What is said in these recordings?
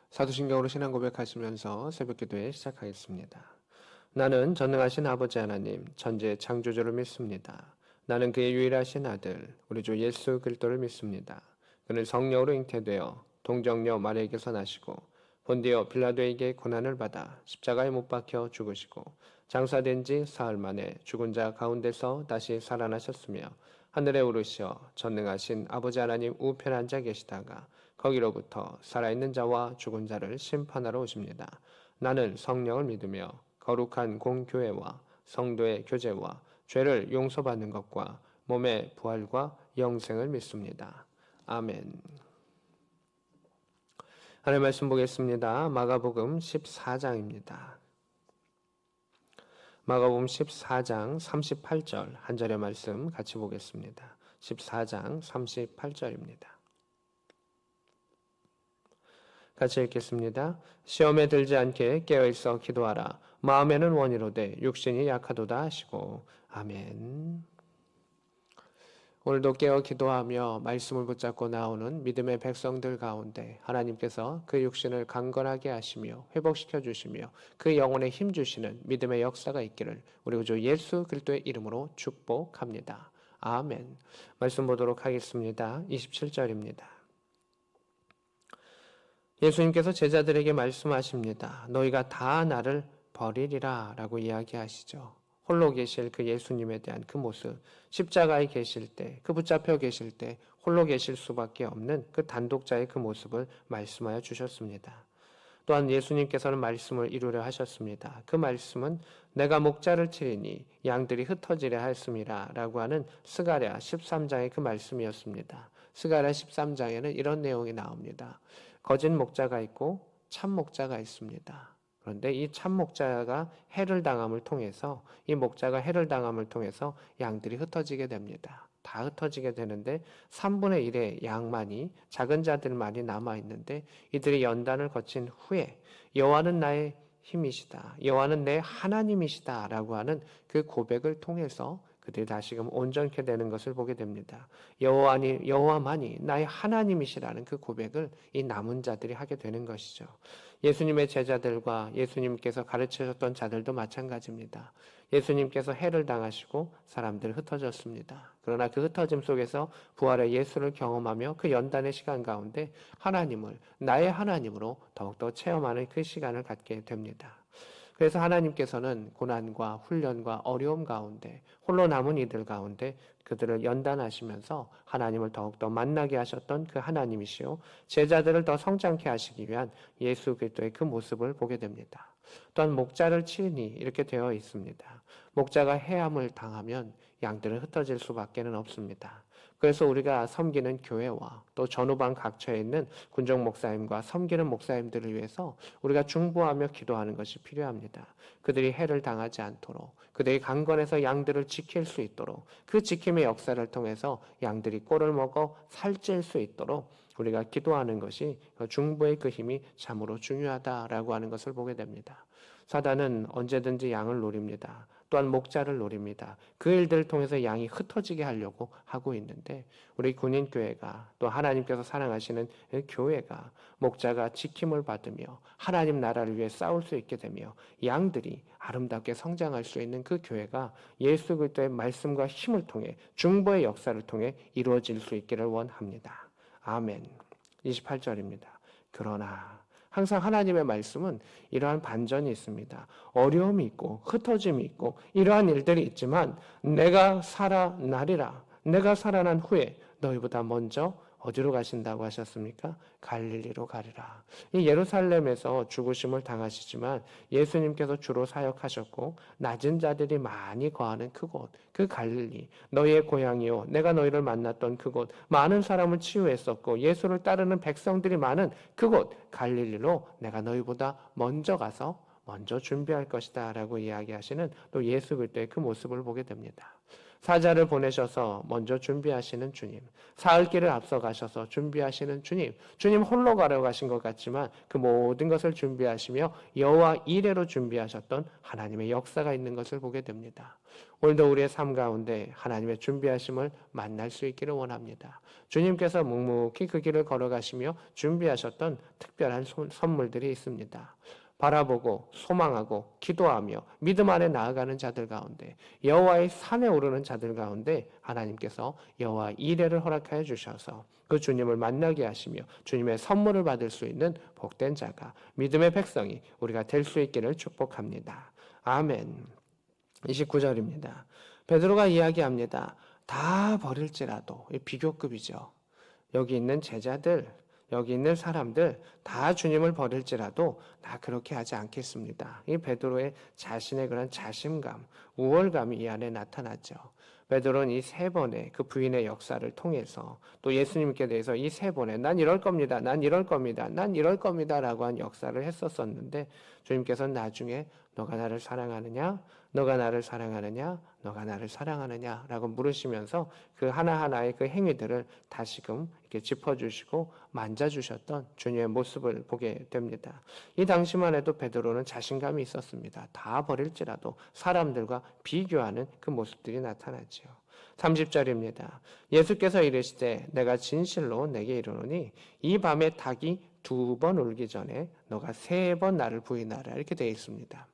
사도신경으로 신앙 고백하시면서 새벽기도에 시작하겠습니다. 나는 전능하신 아버지 하나님, 천지의 창조주를 믿습니다. 나는 그의 유일하신 아들, 우리 주 예수 그리스도를 믿습니다. 그는 성령으로 잉태되어 동정녀 마리아에게서 나시고 본디오 빌라도에게 고난을 받아 십자가에 못 박혀 죽으시고 장사된 지 사흘 만에 죽은 자 가운데서 다시 살아나셨으며 하늘에 오르시어 전능하신 아버지 하나님 우편에 앉아 계시다가 거기로부터 살아있는 자와 죽은 자를 심판하러 오십니다. 나는 성령을 믿으며 거룩한 공교회와 성도의 교제와 죄를 용서받는 것과 몸의 부활과 영생을 믿습니다. 아멘. 하나님 말씀 보겠습니다. 마가복음 14장입니다. 마가복음 14장 38절 한 절의 말씀 같이 보겠습니다. 14장 38절입니다. 같이 읽겠습니다. 시험에 들지 않게 깨어있어 기도하라. 마음에는 원이로되 육신이 약하도다 하시고. 아멘. 오늘도 깨어 기도하며 말씀을 붙잡고 나오는 믿음의 백성들 가운데 하나님께서 그 육신을 강건하게 하시며 회복시켜 주시며 그 영혼에 힘 주시는 믿음의 역사가 있기를 우리 구주 예수 그리스도의 이름으로 축복합니다. 아멘. 말씀 보도록 하겠습니다. 27절입니다. 예수님께서 제자들에게 말씀하십니다. 너희가 다 나를 버리리라 라고 이야기하시죠. 홀로 계실 그 예수님에 대한 그 모습, 십자가에 계실 때, 그 붙잡혀 계실 때 홀로 계실 수밖에 없는 그 단독자의 그 모습을 말씀하여 주셨습니다. 또한 예수님께서는 말씀을 이루려 하셨습니다. 그 말씀은 내가 목자를 치리니 양들이 흩어지려 하였음이라 라고 하는 스가랴 13장의 그 말씀이었습니다. 스가랴 13장에는 이런 내용이 나옵니다. 거짓 목자가 있고 참 목자가 있습니다. 그런데 이 참 목자가 해를 당함을 통해서 이 목자가 해를 당함을 통해서 양들이 흩어지게 됩니다. 다 흩어지게 되는데 3분의 1의 양만이 작은 자들만이 남아 있는데 이들이 연단을 거친 후에 여호와는 나의 힘이시다. 여호와는 내 하나님이시다라고 하는 그 고백을 통해서 그들이 다시금 온전케 되는 것을 보게 됩니다. 여호와만이 나의 하나님이시라는 그 고백을 이 남은 자들이 하게 되는 것이죠. 예수님의 제자들과 예수님께서 가르치셨던 자들도 마찬가지입니다. 예수님께서 해를 당하시고 사람들 흩어졌습니다. 그러나 그 흩어짐 속에서 부활의 예수를 경험하며 그 연단의 시간 가운데 하나님을 나의 하나님으로 더욱더 체험하는 그 시간을 갖게 됩니다. 그래서 하나님께서는 고난과 훈련과 어려움 가운데 홀로 남은 이들 가운데 그들을 연단하시면서 하나님을 더욱더 만나게 하셨던 그 하나님이시요 제자들을 더 성장케 하시기 위한 예수 그리스도의 그 모습을 보게 됩니다. 또한 목자를 치니 이렇게 되어 있습니다. 목자가 해함을 당하면 양들은 흩어질 수밖에는 없습니다. 그래서 우리가 섬기는 교회와 또 전후방 각처에 있는 군정 목사님과 섬기는 목사님들을 위해서 우리가 중보하며 기도하는 것이 필요합니다. 그들이 해를 당하지 않도록 그들이 강건해서 양들을 지킬 수 있도록 그 지킴의 역사를 통해서 양들이 꼴을 먹어 살찔 수 있도록 우리가 기도하는 것이 중보의 그 힘이 참으로 중요하다라고 하는 것을 보게 됩니다. 사단은 언제든지 양을 노립니다. 또한 목자를 노립니다. 그 일들을 통해서 양이 흩어지게 하려고 하고 있는데 우리 군인교회가 또 하나님께서 사랑하시는 교회가 목자가 지킴을 받으며 하나님 나라를 위해 싸울 수 있게 되며 양들이 아름답게 성장할 수 있는 그 교회가 예수 그리스도의 말씀과 힘을 통해 중보의 역사를 통해 이루어질 수 있기를 원합니다. 아멘. 28절입니다. 그러나 항상 하나님의 말씀은 이러한 반전이 있습니다. 어려움이 있고 흩어짐이 있고 이러한 일들이 있지만 내가 살아나리라. 내가 살아난 후에 너희보다 먼저 어디로 가신다고 하셨습니까? 갈릴리로 가리라. 이 예루살렘에서 죽으심을 당하시지만 예수님께서 주로 사역하셨고 낮은 자들이 많이 거하는 그곳, 그 갈릴리, 너희의 고향이요 내가 너희를 만났던 그곳, 많은 사람을 치유했었고 예수를 따르는 백성들이 많은 그곳 갈릴리로 내가 너희보다 먼저 가서 먼저 준비할 것이다 라고 이야기하시는 또 예수 그리스도의 그 모습을 보게 됩니다. 사자를 보내셔서 먼저 준비하시는 주님, 사흘 길을 앞서 가셔서 준비하시는 주님, 주님 홀로 가려 가신 것 같지만 그 모든 것을 준비하시며 여호와 이레로 준비하셨던 하나님의 역사가 있는 것을 보게 됩니다. 오늘도 우리의 삶 가운데 하나님의 준비하심을 만날 수 있기를 원합니다. 주님께서 묵묵히 그 길을 걸어가시며 준비하셨던 특별한 선물들이 있습니다. 바라보고 소망하고 기도하며 믿음 안에 나아가는 자들 가운데, 여호와의 산에 오르는 자들 가운데 하나님께서 여호와 이레를 허락하여 주셔서 그 주님을 만나게 하시며 주님의 선물을 받을 수 있는 복된 자가, 믿음의 백성이 우리가 될 수 있기를 축복합니다. 아멘. 29절입니다. 베드로가 이야기합니다. 다 버릴지라도, 비교급이죠. 여기 있는 제자들, 여기 있는 사람들 다 주님을 버릴지라도 나 그렇게 하지 않겠습니다. 이 베드로의 자신의 그런 자신감, 우월감이 이 안에 나타났죠. 베드로는 이 세 번의 그 부인의 역사를 통해서 또 예수님께 대해서 이 세 번에 난 이럴 겁니다. 난 이럴 겁니다. 난 이럴 겁니다. 라고 한 역사를 했었었는데 주님께서는 나중에 너가 나를 사랑하느냐? 너가 나를 사랑하느냐? 너가 나를 사랑하느냐? 라고 물으시면서 그 하나하나의 그 행위들을 다시금 이렇게 짚어주시고 만져주셨던 주님의 모습을 보게 됩니다. 이 당시만 해도 베드로는 자신감이 있었습니다. 다 버릴지라도 사람들과 비교하는 그 모습들이 나타났죠. 30절입니다. 예수께서 이르시되 내가 진실로 내게 이르노니 이 밤에 닭이 2번 울기 전에 너가 3번 나를 부인하라 이렇게 되어 있습니다.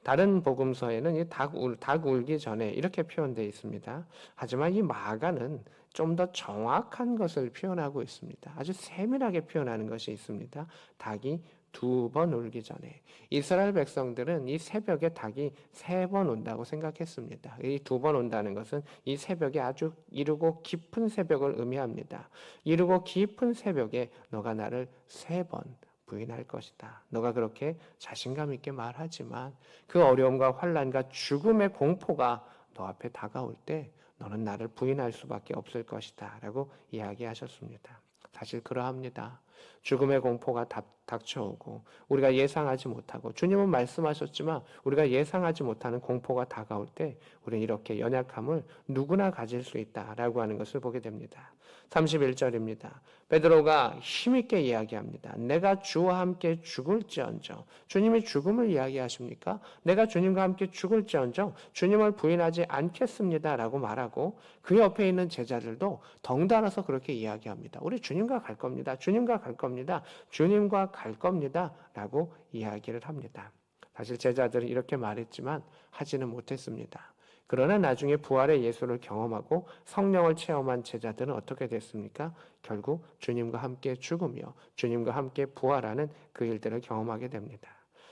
다른 복음서에는 이 닭 울기 전에 이렇게 표현되어 있습니다. 하지만 이 마가는 좀 더 정확한 것을 표현하고 있습니다. 아주 세밀하게 표현하는 것이 있습니다. 닭이 2번 울기 전에. 이스라엘 백성들은 이 새벽에 닭이 3번 온다고 생각했습니다. 이 2번 온다는 것은 이 새벽에 아주 이르고 깊은 새벽을 의미합니다. 이르고 깊은 새벽에 너가 나를 3번 부인할 것이다. 너가 그렇게 자신감 있게 말하지만 그 어려움과 환난과 죽음의 공포가 너 앞에 다가올 때 너는 나를 부인할 수밖에 없을 것이다. 라고 이야기하셨습니다. 사실 그러합니다. 죽음의 공포가 닥쳐오고 우리가 예상하지 못하고 주님은 말씀하셨지만 우리가 예상하지 못하는 공포가 다가올 때 우리는 이렇게 연약함을 누구나 가질 수 있다라고 하는 것을 보게 됩니다. 31절입니다. 베드로가 힘있게 이야기합니다. 내가 주와 함께 죽을지언정. 주님이 죽음을 이야기하십니까? 내가 주님과 함께 죽을지언정 주님을 부인하지 않겠습니다 라고 말하고 그 옆에 있는 제자들도 덩달아서 그렇게 이야기합니다. 우리 주님과 갈 겁니다. 주님과 갈 겁니다. 주님과 갈 겁니다 라고 이야기를 합니다. 사실 제자들은 이렇게 말했지만 하지는 못했습니다. 그러나 나중에 부활의 예수를 경험하고 성령을 체험한 제자들은 어떻게 됐습니까? 결국 주님과 함께 죽으며 주님과 함께 부활하는 그 일들을 경험하게 됩니다.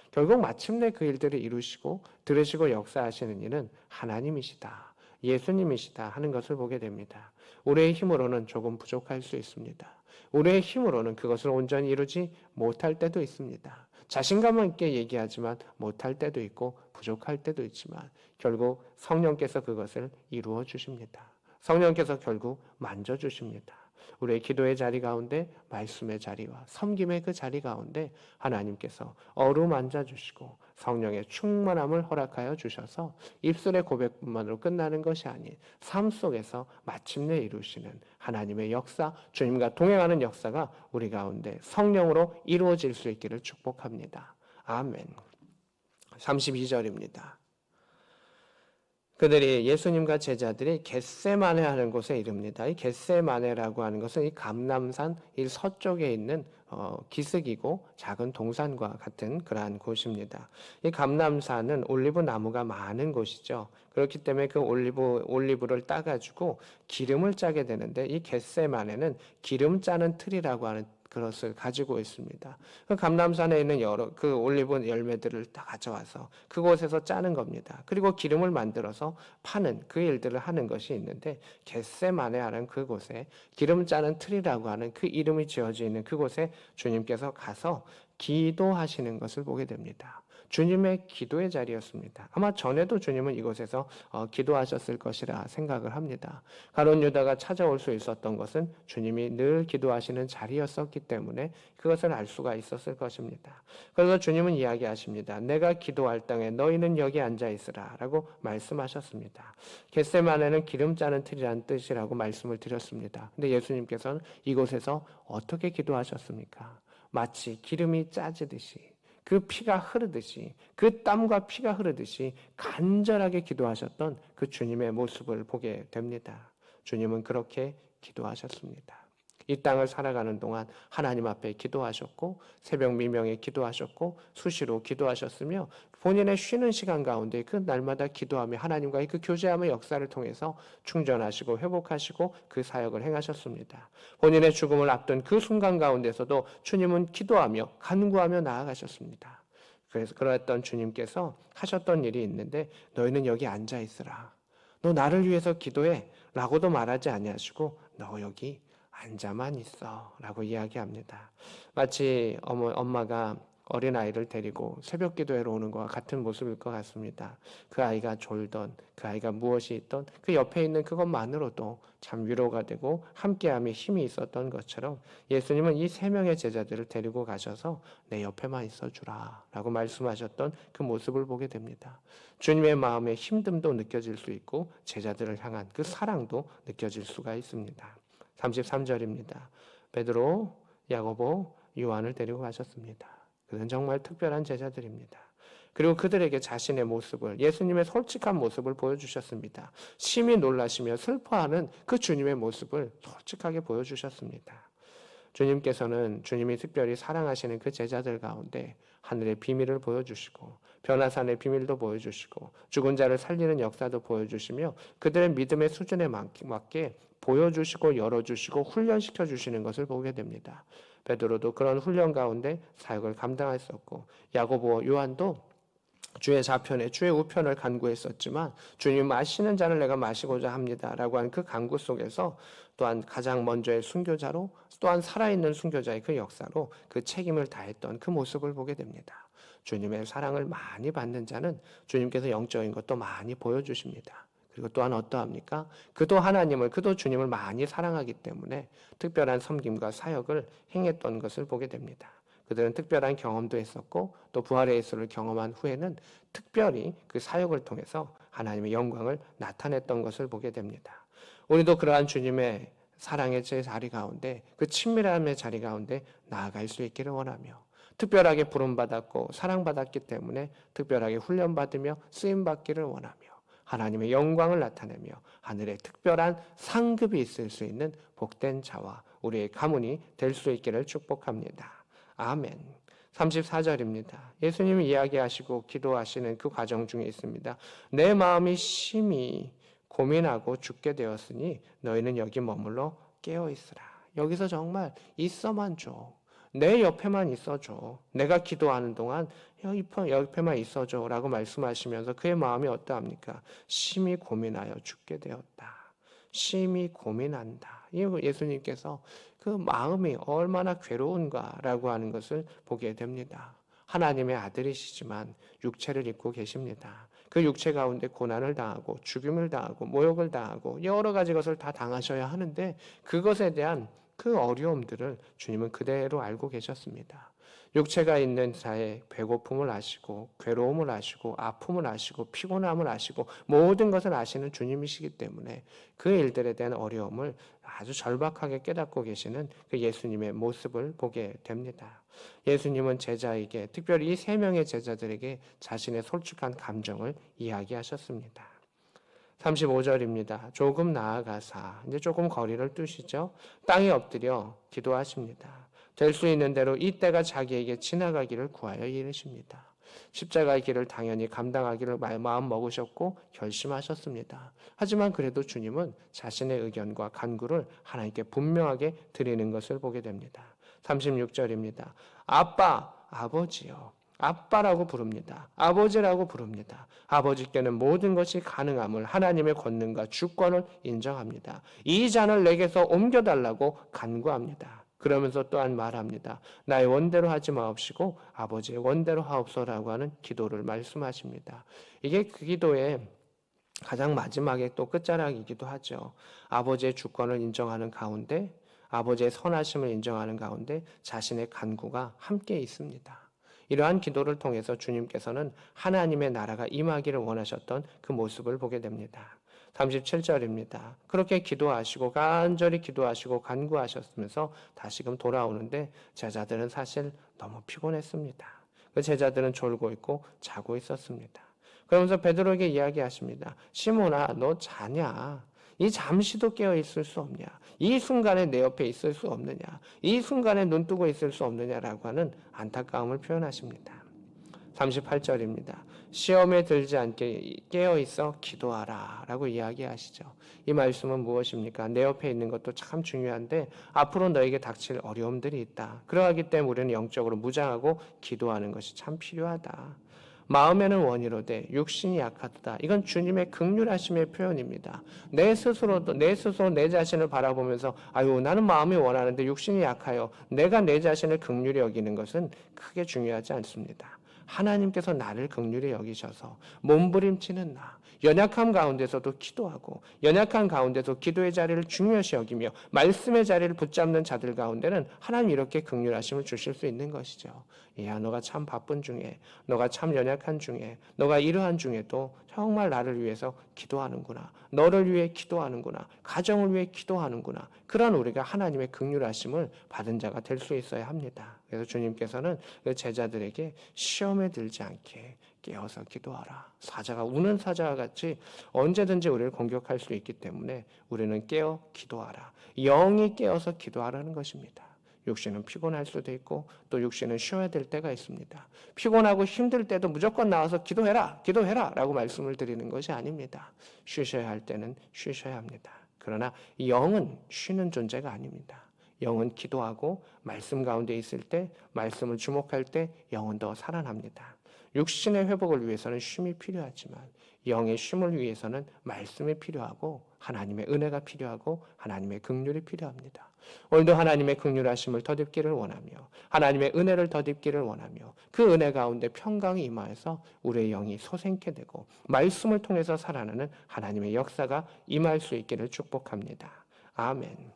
결국 마침내 그 일들을 이루시고 들으시고 역사하시는 이는 하나님이시다. 예수님이시다 하는 것을 보게 됩니다. 우리의 힘으로는 조금 부족할 수 있습니다. 우리의 힘으로는 그것을 온전히 이루지 못할 때도 있습니다. 자신감 있게 얘기하지만 못할 때도 있고 부족할 때도 있지만 결국 성령께서 그것을 이루어 주십니다. 성령께서 결국 만져주십니다. 우리의 기도의 자리 가운데 말씀의 자리와 섬김의 그 자리 가운데 하나님께서 어루만져 주시고 성령의 충만함을 허락하여 주셔서 입술의 고백만으로 끝나는 것이 아닌 삶 속에서 마침내 이루시는 하나님의 역사, 주님과 동행하는 역사가 우리 가운데 성령으로 이루어질 수 있기를 축복합니다. 아멘. 32절입니다. 그들이 예수님과 제자들이 겟세마네 하는 곳에 이릅니다. 이 겟세마네라고 하는 것은 이 감람산 이 서쪽에 있는 기슭이고 작은 동산과 같은 그러한 곳입니다. 이 감람산은 올리브 나무가 많은 곳이죠. 그렇기 때문에 그 올리브를 따가지고 기름을 짜게 되는데 이 겟세마네는 기름 짜는 틀이라고 하는 그것을 가지고 있습니다. 그 감람산에 있는 여러 그 올리브 열매들을 다 가져와서 그곳에서 짜는 겁니다. 그리고 기름을 만들어서 파는 그 일들을 하는 것이 있는데 겟세마네라는 그곳에 기름 짜는 틀이라고 하는 그 이름이 지어져 있는 그곳에 주님께서 가서 기도하시는 것을 보게 됩니다. 주님의 기도의 자리였습니다. 아마 전에도 주님은 이곳에서 기도하셨을 것이라 생각을 합니다. 가룟 유다가 찾아올 수 있었던 것은 주님이 늘 기도하시는 자리였었기 때문에 그것을 알 수가 있었을 것입니다. 그래서 주님은 이야기하십니다. 내가 기도할 땅에 너희는 여기 앉아 있으라 라고 말씀하셨습니다. 겟세마네는 기름 짜는 틀이라는 뜻이라고 말씀을 드렸습니다. 근데 예수님께서는 이곳에서 어떻게 기도하셨습니까? 마치 기름이 짜지듯이 그 피가 흐르듯이, 그 땀과 피가 흐르듯이 간절하게 기도하셨던 그 주님의 모습을 보게 됩니다. 주님은 그렇게 기도하셨습니다. 이 땅을 살아가는 동안 하나님 앞에 기도하셨고 새벽 미명에 기도하셨고 수시로 기도하셨으며 본인의 쉬는 시간 가운데 그 날마다 기도하며 하나님과의 그 교제함의 역사를 통해서 충전하시고 회복하시고 그 사역을 행하셨습니다. 본인의 죽음을 앞둔 그 순간 가운데서도 주님은 기도하며 간구하며 나아가셨습니다. 그래서 그러했던 주님께서 하셨던 일이 있는데 너희는 여기 앉아 있으라. 너 나를 위해서 기도해 라고도 말하지 아니하시고 너 여기 앉아만 있어 라고 이야기합니다. 마치 엄마가 어린아이를 데리고 새벽 기도회로 오는 것과 같은 모습일 것 같습니다. 그 아이가 졸던 그 아이가 무엇이 있던 그 옆에 있는 그것만으로도 참 위로가 되고 함께함에 힘이 있었던 것처럼 예수님은 이 세 명의 제자들을 데리고 가셔서 내 옆에만 있어주라 라고 말씀하셨던 그 모습을 보게 됩니다. 주님의 마음의 힘듦도 느껴질 수 있고 제자들을 향한 그 사랑도 느껴질 수가 있습니다. 33절입니다. 베드로, 야고보, 요한을 데리고 가셨습니다. 그들은 정말 특별한 제자들입니다. 그리고 그들에게 자신의 모습을, 예수님의 솔직한 모습을 보여주셨습니다. 심히 놀라시며 슬퍼하는 그 주님의 모습을 솔직하게 보여주셨습니다. 주님께서는 주님이 특별히 사랑하시는 그 제자들 가운데 하늘의 비밀을 보여주시고 변화산의 비밀도 보여주시고 죽은 자를 살리는 역사도 보여주시며 그들의 믿음의 수준에 맞게 보여주시고 열어주시고 훈련시켜 주시는 것을 보게 됩니다. 베드로도 그런 훈련 가운데 사역을 감당했었고 야고보, 요한도 주의 좌편에 주의 우편을 간구했었지만 주님 마시는 잔을 내가 마시고자 합니다라고 한 그 간구 속에서 또한 가장 먼저의 순교자로 또한 살아있는 순교자의 그 역사로 그 책임을 다했던 그 모습을 보게 됩니다. 주님의 사랑을 많이 받는 자는 주님께서 영적인 것도 많이 보여주십니다. 그리고 또한 어떠합니까? 그도 하나님을, 그도 주님을 많이 사랑하기 때문에 특별한 섬김과 사역을 행했던 것을 보게 됩니다. 그들은 특별한 경험도 했었고 또 부활의 예수를 경험한 후에는 특별히 그 사역을 통해서 하나님의 영광을 나타냈던 것을 보게 됩니다. 우리도 그러한 주님의 사랑의 제 자리 가운데 그 친밀함의 자리 가운데 나아갈 수 있기를 원하며 특별하게 부름받았고 사랑받았기 때문에 특별하게 훈련받으며 쓰임받기를 원하며 하나님의 영광을 나타내며 하늘의 특별한 상급이 있을 수 있는 복된 자와 우리의 가문이 될 수 있기를 축복합니다. 아멘. 34절입니다. 예수님이 이야기하시고 기도하시는 그 과정 중에 있습니다. 내 마음이 심히 고민하고 죽게 되었으니 너희는 여기 머물러 깨어있으라. 여기서 정말 있어만 줘. 내 옆에만 있어줘. 내가 기도하는 동안 옆에만 있어줘 라고 말씀하시면서 그의 마음이 어떠합니까? 심히 고민하여 죽게 되었다. 심히 고민한다. 예수님께서 그 마음이 얼마나 괴로운가라고 하는 것을 보게 됩니다. 하나님의 아들이시지만 육체를 입고 계십니다. 그 육체 가운데 고난을 당하고 죽임을 당하고 모욕을 당하고 여러 가지 것을 다 당하셔야 하는데 그것에 대한 그 어려움들을 주님은 그대로 알고 계셨습니다. 육체가 있는 자의 배고픔을 아시고 괴로움을 아시고 아픔을 아시고 피곤함을 아시고 모든 것을 아시는 주님이시기 때문에 그 일들에 대한 어려움을 아주 절박하게 깨닫고 계시는 그 예수님의 모습을 보게 됩니다. 예수님은 제자에게 특별히 이 세 명의 제자들에게 자신의 솔직한 감정을 이야기하셨습니다. 35절입니다. 조금 나아가사 이제 조금 거리를 두시죠. 땅에 엎드려 기도하십니다. 될 수 있는 대로 이 때가 자기에게 지나가기를 구하여 이르십니다. 십자가의 길을 당연히 감당하기를 마음 먹으셨고 결심하셨습니다. 하지만 그래도 주님은 자신의 의견과 간구를 하나님께 분명하게 드리는 것을 보게 됩니다. 36절입니다. 아빠, 아버지요. 아빠라고 부릅니다. 아버지라고 부릅니다. 아버지께는 모든 것이 가능함을 하나님의 권능과 주권을 인정합니다. 이 잔을 내게서 옮겨달라고 간구합니다. 그러면서 또한 말합니다. 나의 원대로 하지 마옵시고 아버지의 원대로 하옵소라고 하는 기도를 말씀하십니다. 이게 그 기도의 가장 마지막에 또 끝자락이기도 하죠. 아버지의 주권을 인정하는 가운데 아버지의 선하심을 인정하는 가운데 자신의 간구가 함께 있습니다. 이러한 기도를 통해서 주님께서는 하나님의 나라가 임하기를 원하셨던 그 모습을 보게 됩니다. 37절입니다. 그렇게 기도하시고 간절히 기도하시고 간구하셨으면서 다시금 돌아오는데 제자들은 사실 너무 피곤했습니다. 그 제자들은 졸고 있고 자고 있었습니다. 그러면서 베드로에게 이야기하십니다. 시몬아, 너 자냐? 이 잠시도 깨어 있을 수 없냐? 이 순간에 내 옆에 있을 수 없느냐? 이 순간에 눈 뜨고 있을 수 없느냐라고 하는 안타까움을 표현하십니다. 38절입니다. 시험에 들지 않게 깨어 있어 기도하라 라고 이야기하시죠. 이 말씀은 무엇입니까? 내 옆에 있는 것도 참 중요한데 앞으로 너에게 닥칠 어려움들이 있다. 그러하기 때문에 우리는 영적으로 무장하고 기도하는 것이 참 필요하다. 마음에는 원이로되 육신이 약하도다. 이건 주님의 긍휼하심의 표현입니다. 내 스스로 내 자신을 바라보면서 아유 나는 마음이 원하는데 육신이 약하여 내가 내 자신을 긍휼히 여기는 것은 크게 중요하지 않습니다. 하나님께서 나를 긍휼히 여기셔서 몸부림치는 나, 연약함 가운데서도 기도하고 연약한 가운데서 기도의 자리를 중요시 여기며 말씀의 자리를 붙잡는 자들 가운데는 하나님 이렇게 긍휼하심을 주실 수 있는 것이죠. 야, 너가 참 바쁜 중에, 너가 참 연약한 중에, 너가 이러한 중에도 정말 나를 위해서 기도하는구나. 너를 위해 기도하는구나. 가정을 위해 기도하는구나. 그런 우리가 하나님의 긍휼하심을 받은 자가 될 수 있어야 합니다. 그래서 주님께서는 그 제자들에게 시험에 들지 않게 깨어서 기도하라. 사자가 우는 사자와 같이 언제든지 우리를 공격할 수 있기 때문에 우리는 깨어 기도하라. 영이 깨어서 기도하라는 것입니다. 육신은 피곤할 수도 있고 또 육신은 쉬어야 될 때가 있습니다. 피곤하고 힘들 때도 무조건 나와서 기도해라, 기도해라 라고 말씀을 드리는 것이 아닙니다. 쉬셔야 할 때는 쉬셔야 합니다. 그러나 영은 쉬는 존재가 아닙니다. 영은 기도하고 말씀 가운데 있을 때, 말씀을 주목할 때 영은 더 살아납니다. 육신의 회복을 위해서는 쉼이 필요하지만 영의 쉼을 위해서는 말씀이 필요하고 하나님의 은혜가 필요하고 하나님의 긍휼이 필요합니다. 오늘도 하나님의 긍휼하심을 덧입기를 원하며 하나님의 은혜를 덧입기를 원하며 그 은혜 가운데 평강이 임하여서 우리의 영이 소생케 되고 말씀을 통해서 살아나는 하나님의 역사가 임할 수 있기를 축복합니다. 아멘.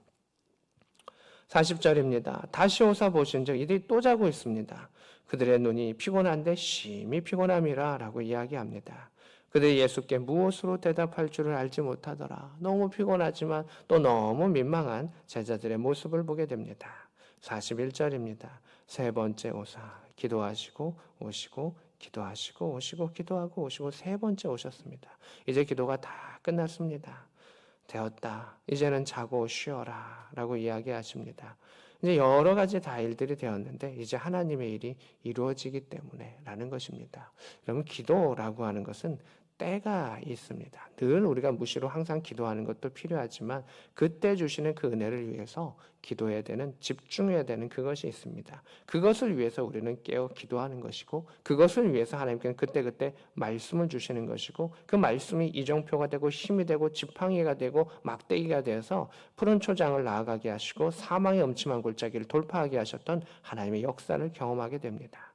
40절입니다. 다시 오사 보신즉 이들이 또 자고 있습니다. 그들의 눈이 피곤한데 심히 피곤함이라 라고 이야기합니다. 그들이 예수께 무엇으로 대답할 줄을 알지 못하더라. 너무 피곤하지만 또 너무 민망한 제자들의 모습을 보게 됩니다. 41절입니다. 세 번째 오사 기도하시고 오시고 기도하시고 오시고 기도하고 오시고 세 번째 오셨습니다. 이제 기도가 다 끝났습니다. 되었다. 이제는 자고 쉬어라 라고 이야기하십니다. 이제 여러 가지 다 일들이 되었는데 이제 하나님의 일이 이루어지기 때문에 라는 것입니다. 그러면 기도라고 하는 것은 때가 있습니다. 늘 우리가 무시로 항상 기도하는 것도 필요하지만 그때 주시는 그 은혜를 위해서 기도해야 되는, 집중해야 되는 그것이 있습니다. 그것을 위해서 우리는 깨어 기도하는 것이고 그것을 위해서 하나님께는 그때그때 말씀을 주시는 것이고 그 말씀이 이정표가 되고 힘이 되고 지팡이가 되고 막대기가 되어서 푸른 초장을 나아가게 하시고 사망의 음침한 골짜기를 돌파하게 하셨던 하나님의 역사를 경험하게 됩니다.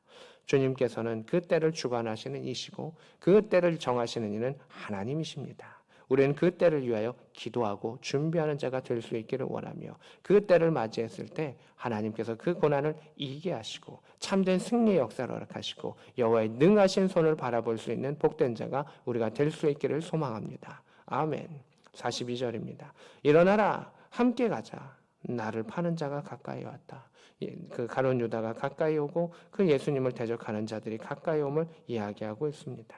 주님께서는 그 때를 주관하시는 이시고 그 때를 정하시는 이는 하나님이십니다. 우리는 그 때를 위하여 기도하고 준비하는 자가 될 수 있기를 원하며 그 때를 맞이했을 때 하나님께서 그 고난을 이기게 하시고 참된 승리의 역사를 허락하시고 여호와의 능하신 손을 바라볼 수 있는 복된 자가 우리가 될 수 있기를 소망합니다. 아멘. 42절입니다. 일어나라 함께 가자. 나를 파는 자가 가까이 왔다. 그 가룟 유다가 가까이 오고 그 예수님을 대적하는 자들이 가까이 옴을 이야기하고 있습니다.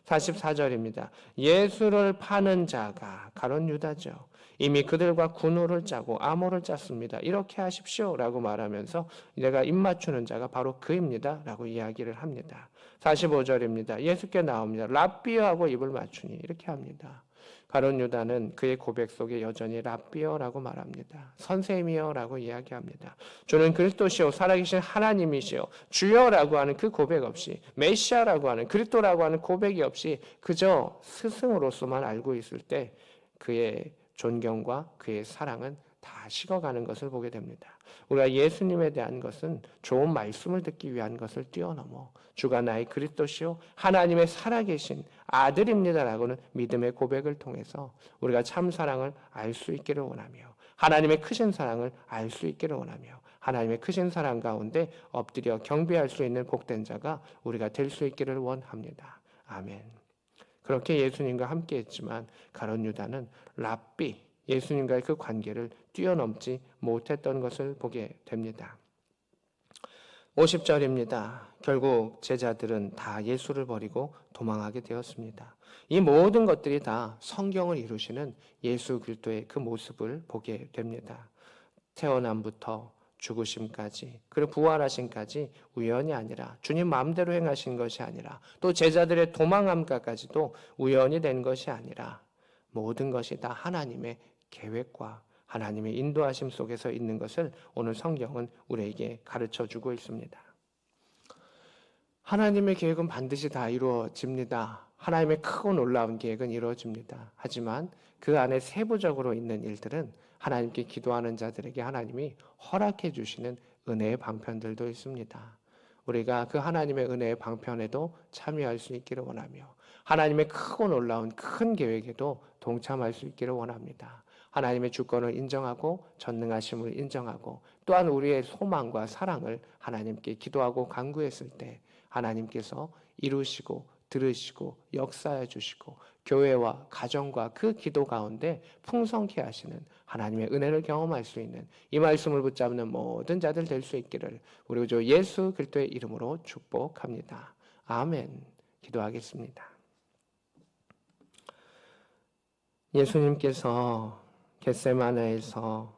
44절입니다. 예수를 파는 자가 가룟 유다죠. 이미 그들과 군호를 짜고 암호를 짰습니다. 이렇게 하십시오 라고 말하면서 내가 입맞추는 자가 바로 그입니다 라고 이야기를 합니다. 45절입니다. 예수께 나옵니다. 랍비어하고 입을 맞추니 이렇게 합니다. 가룟 유다는 그의 고백 속에 여전히 랍비어라고 말합니다. 선생님이여라고 이야기합니다. 주는 그리스도시요 살아계신 하나님이시요 주여라고 하는 그 고백 없이 메시아라고 하는 그리스도라고 하는 고백이 없이 그저 스승으로서만 알고 있을 때 그의 존경과 그의 사랑은 다 식어가는 것을 보게 됩니다. 우리가 예수님에 대한 것은 좋은 말씀을 듣기 위한 것을 뛰어넘어 주가 나의 그리스도시요 하나님의 살아계신 아들입니다라고는 믿음의 고백을 통해서 우리가 참 사랑을 알 수 있기를 원하며 하나님의 크신 사랑을 알 수 있기를 원하며 하나님의 크신 사랑 가운데 엎드려 경배할 수 있는 복된 자가 우리가 될 수 있기를 원합니다. 아멘. 그렇게 예수님과 함께 했지만 가룟 유다는 랍비 예수님과의 그 관계를 뛰어넘지 못했던 것을 보게 됩니다. 50절입니다. 결국 제자들은 다 예수를 버리고 도망하게 되었습니다. 이 모든 것들이 다 성경을 이루시는 예수 그리스도의 그 모습을 보게 됩니다. 태어남부터 죽으심까지 그리고 부활하심까지 우연이 아니라 주님 마음대로 행하신 것이 아니라 또 제자들의 도망함까지도 우연이 된 것이 아니라 모든 것이 다 하나님의 계획과 하나님의 인도하심 속에서 있는 것을 오늘 성경은 우리에게 가르쳐 주고 있습니다. 하나님의 계획은 반드시 다 이루어집니다. 하나님의 크고 놀라운 계획은 이루어집니다. 하지만 그 안에 세부적으로 있는 일들은 하나님께 기도하는 자들에게 하나님이 허락해 주시는 은혜의 방편들도 있습니다. 우리가 그 하나님의 은혜의 방편에도 참여할 수 있기를 원하며 하나님의 크고 놀라운 큰 계획에도 동참할 수 있기를 원합니다. 하나님의 주권을 인정하고 전능하심을 인정하고 또한 우리의 소망과 사랑을 하나님께 기도하고 간구했을 때 하나님께서 이루시고 들으시고 역사해 주시고 교회와 가정과 그 기도 가운데 풍성케 하시는 하나님의 은혜를 경험할 수 있는 이 말씀을 붙잡는 모든 자들 될 수 있기를 우리 주 예수 그리스도의 이름으로 축복합니다. 아멘. 기도하겠습니다. 예수님께서 겟세마네에서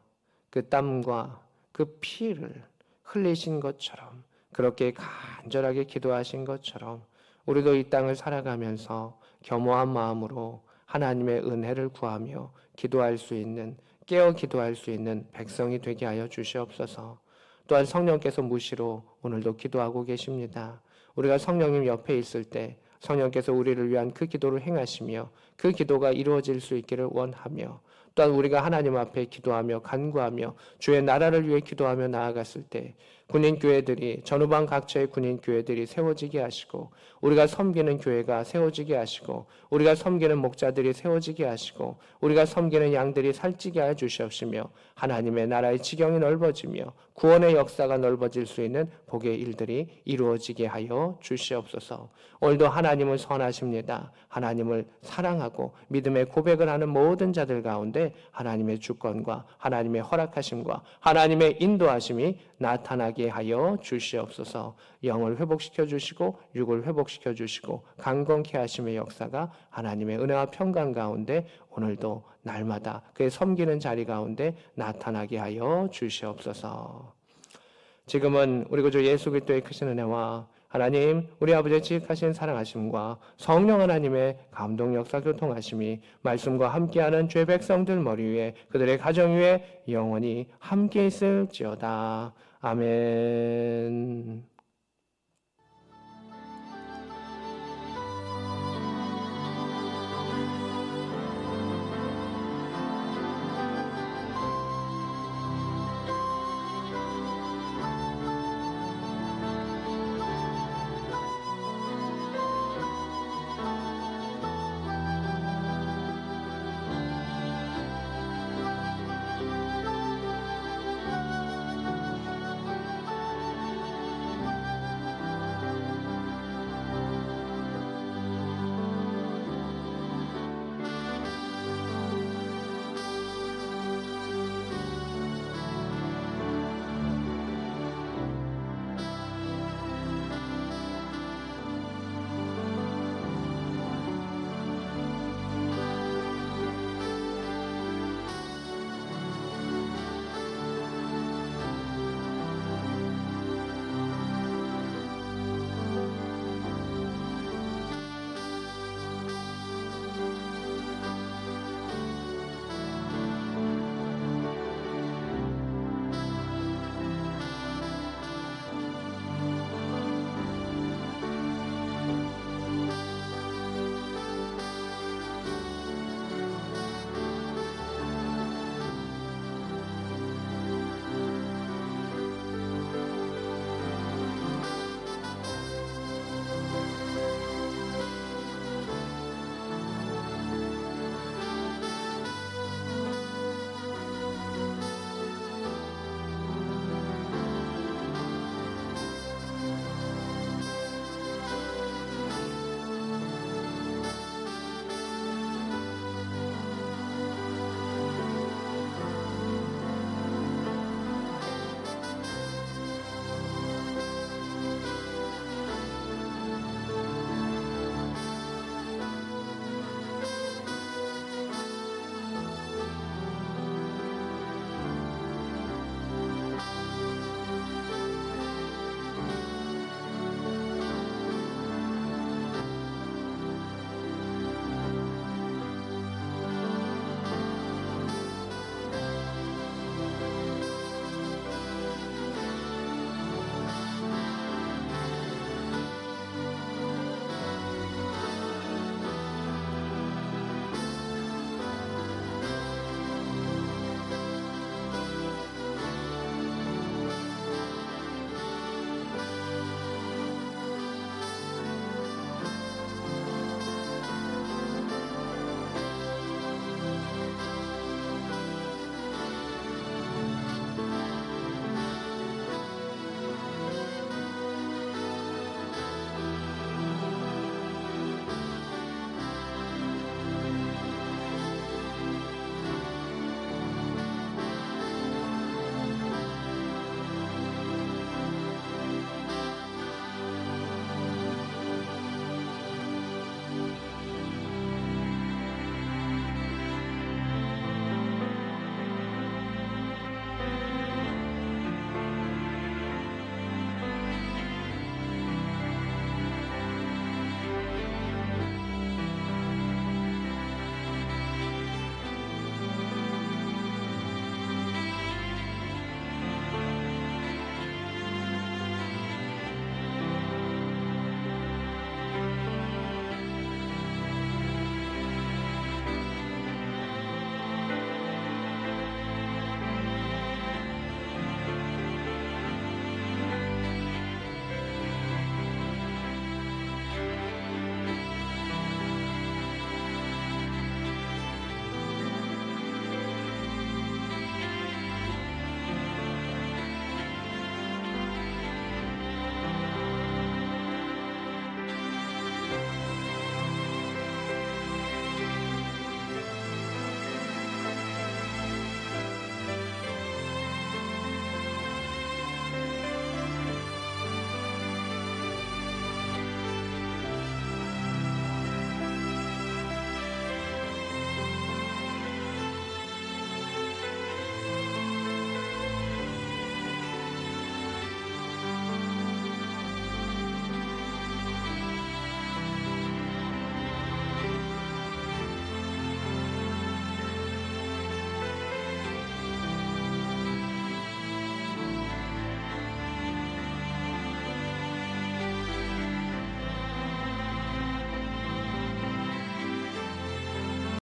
그 땀과 그 피를 흘리신 것처럼 그렇게 간절하게 기도하신 것처럼 우리도 이 땅을 살아가면서 겸허한 마음으로 하나님의 은혜를 구하며 기도할 수 있는 깨어 기도할 수 있는 백성이 되게 하여 주시옵소서. 또한 성령께서 무시로 오늘도 기도하고 계십니다. 우리가 성령님 옆에 있을 때 성령께서 우리를 위한 그 기도를 행하시며 그 기도가 이루어질 수 있기를 원하며 또한 우리가 하나님 앞에 기도하며 간구하며 주의 나라를 위해 기도하며 나아갔을 때 군인교회들이 전후방 각처의 군인교회들이 세워지게 하시고 우리가 섬기는 교회가 세워지게 하시고 우리가 섬기는 목자들이 세워지게 하시고 우리가 섬기는 양들이 살찌게 하여 주시옵시며 하나님의 나라의 지경이 넓어지며 구원의 역사가 넓어질 수 있는 복의 일들이 이루어지게 하여 주시옵소서. 오늘도 하나님은 선하십니다. 하나님을 사랑하고 믿음의 고백을 하는 모든 자들 가운데 하나님의 주권과 하나님의 허락하심과 하나님의 인도하심이 나타나게 하여 주시옵소서. 영을 회복시켜 주시고 육을 회복시켜 주시고 강건케 하심의 역사가 하나님의 은혜와 평강 가운데 오늘도 날마다 그의 섬기는 자리 가운데 나타나게 하여 주시옵소서. 지금은 우리 구주 예수 그리스도의 크신 은혜와 하나님 우리 아버지의 지극하신 사랑하심과 성령 하나님의 감동 역사 교통하심이 말씀과 함께하는 죄 백성들 머리 위에 그들의 가정 위에 영원히 함께 있을지어다. 아멘.